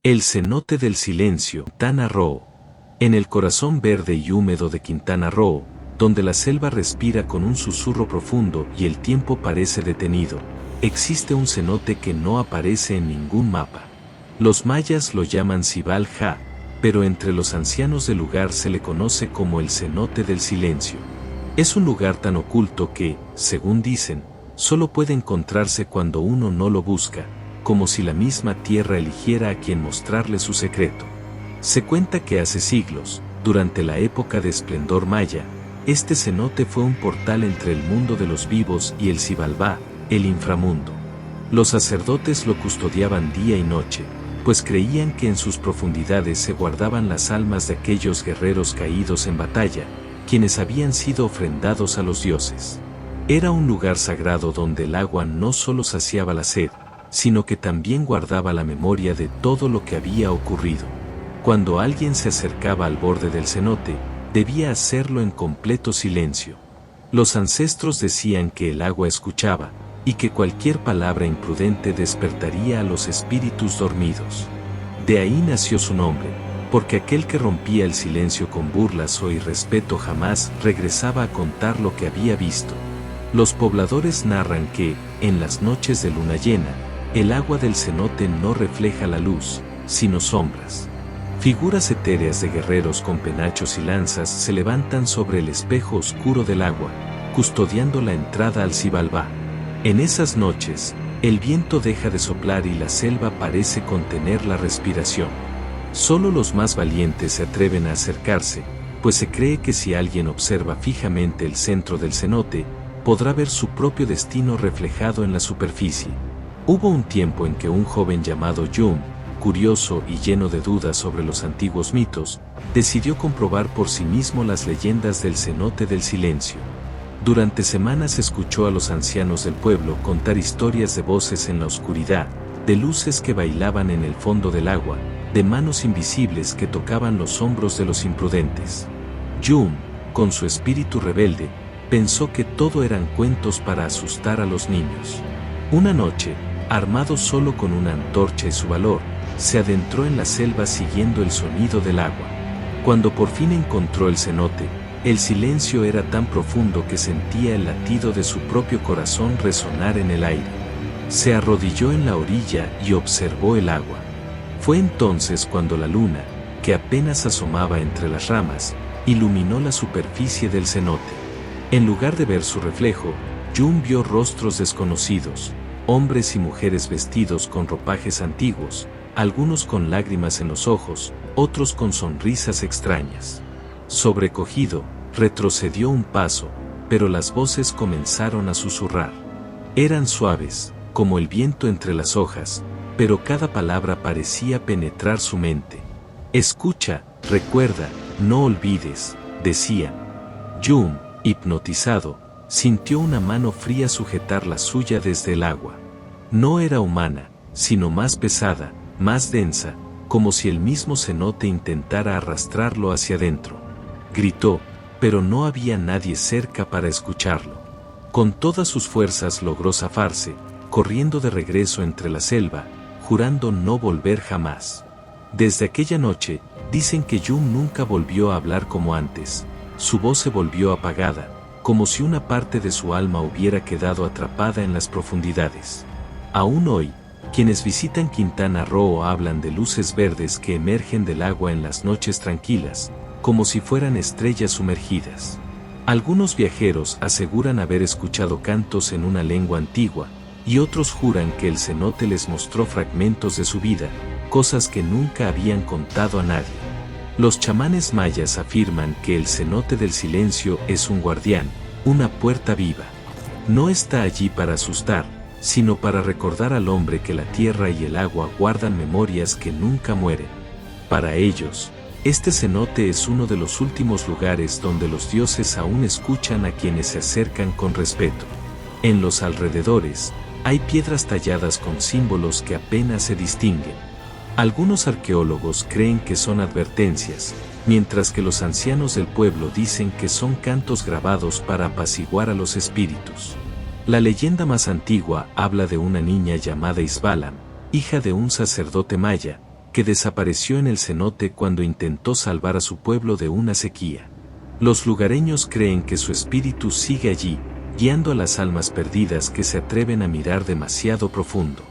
El cenote del silencio, Quintana Roo. En el corazón verde y húmedo de Quintana Roo, donde la selva respira con un susurro profundo y el tiempo parece detenido, existe un cenote que no aparece en ningún mapa. Los mayas lo llaman Cibal Ja, pero entre los ancianos del lugar se le conoce como el cenote del silencio. Es un lugar tan oculto que, según dicen, solo puede encontrarse cuando uno no lo busca, como si la misma tierra eligiera a quien mostrarle su secreto. Se cuenta que hace siglos, durante la época de esplendor maya, este cenote fue un portal entre el mundo de los vivos y el Xibalbá, el inframundo. Los sacerdotes lo custodiaban día y noche, pues creían que en sus profundidades se guardaban las almas de aquellos guerreros caídos en batalla, quienes habían sido ofrendados a los dioses. Era un lugar sagrado donde el agua no solo saciaba la sed, sino que también guardaba la memoria de todo lo que había ocurrido. Cuando alguien se acercaba al borde del cenote, debía hacerlo en completo silencio. Los ancestros decían que el agua escuchaba, y que cualquier palabra imprudente despertaría a los espíritus dormidos. De ahí nació su nombre, porque aquel que rompía el silencio con burlas o irrespeto jamás regresaba a contar lo que había visto. Los pobladores narran que, en las noches de luna llena, el agua del cenote no refleja la luz, sino sombras. Figuras etéreas de guerreros con penachos y lanzas se levantan sobre el espejo oscuro del agua, custodiando la entrada al Xibalbá. En esas noches, el viento deja de soplar y la selva parece contener la respiración. Solo los más valientes se atreven a acercarse, pues se cree que si alguien observa fijamente el centro del cenote, podrá ver su propio destino reflejado en la superficie. Hubo un tiempo en que un joven llamado Jung, curioso y lleno de dudas sobre los antiguos mitos, decidió comprobar por sí mismo las leyendas del cenote del silencio. Durante semanas escuchó a los ancianos del pueblo contar historias de voces en la oscuridad, de luces que bailaban en el fondo del agua, de manos invisibles que tocaban los hombros de los imprudentes. Jung, con su espíritu rebelde, pensó que todo eran cuentos para asustar a los niños. Una noche, armado solo con una antorcha y su valor, se adentró en la selva siguiendo el sonido del agua. Cuando por fin encontró el cenote, el silencio era tan profundo que sentía el latido de su propio corazón resonar en el aire. Se arrodilló en la orilla y observó el agua. Fue entonces cuando la luna, que apenas asomaba entre las ramas, iluminó la superficie del cenote. En lugar de ver su reflejo, Jung vio rostros desconocidos, hombres y mujeres vestidos con ropajes antiguos, algunos con lágrimas en los ojos, otros con sonrisas extrañas. Sobrecogido, retrocedió un paso, pero las voces comenzaron a susurrar. Eran suaves, como el viento entre las hojas, pero cada palabra parecía penetrar su mente. Escucha, recuerda, no olvides, decían. Jung, hipnotizado, sintió una mano fría sujetar la suya desde el agua. No era humana, sino más pesada, más densa, como si el mismo cenote intentara arrastrarlo hacia adentro. Gritó, pero no había nadie cerca para escucharlo. Con todas sus fuerzas logró zafarse, corriendo de regreso entre la selva, jurando no volver jamás. Desde aquella noche, dicen que Jung nunca volvió a hablar como antes. Su voz se volvió apagada, como si una parte de su alma hubiera quedado atrapada en las profundidades. Aún hoy, quienes visitan Quintana Roo hablan de luces verdes que emergen del agua en las noches tranquilas, como si fueran estrellas sumergidas. Algunos viajeros aseguran haber escuchado cantos en una lengua antigua, y otros juran que el cenote les mostró fragmentos de su vida, cosas que nunca habían contado a nadie. Los chamanes mayas afirman que el cenote del silencio es un guardián, una puerta viva. No está allí para asustar, sino para recordar al hombre que la tierra y el agua guardan memorias que nunca mueren. Para ellos, este cenote es uno de los últimos lugares donde los dioses aún escuchan a quienes se acercan con respeto. En los alrededores, hay piedras talladas con símbolos que apenas se distinguen. Algunos arqueólogos creen que son advertencias, mientras que los ancianos del pueblo dicen que son cantos grabados para apaciguar a los espíritus. La leyenda más antigua habla de una niña llamada Isbalam, hija de un sacerdote maya, que desapareció en el cenote cuando intentó salvar a su pueblo de una sequía. Los lugareños creen que su espíritu sigue allí, guiando a las almas perdidas que se atreven a mirar demasiado profundo.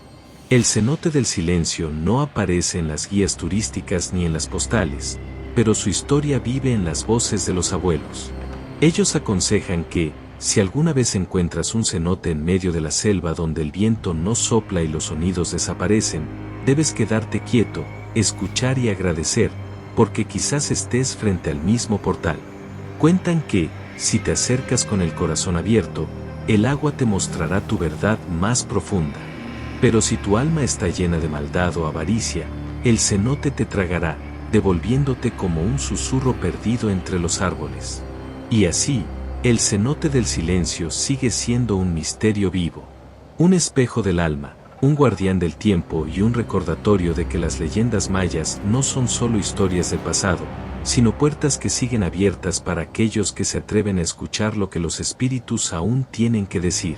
El cenote del silencio no aparece en las guías turísticas ni en las postales, pero su historia vive en las voces de los abuelos. Ellos aconsejan que, si alguna vez encuentras un cenote en medio de la selva donde el viento no sopla y los sonidos desaparecen, debes quedarte quieto, escuchar y agradecer, porque quizás estés frente al mismo portal. Cuentan que, si te acercas con el corazón abierto, el agua te mostrará tu verdad más profunda. Pero si tu alma está llena de maldad o avaricia, el cenote te tragará, devolviéndote como un susurro perdido entre los árboles. Y así, el cenote del silencio sigue siendo un misterio vivo. Un espejo del alma, un guardián del tiempo y un recordatorio de que las leyendas mayas no son solo historias del pasado, sino puertas que siguen abiertas para aquellos que se atreven a escuchar lo que los espíritus aún tienen que decir.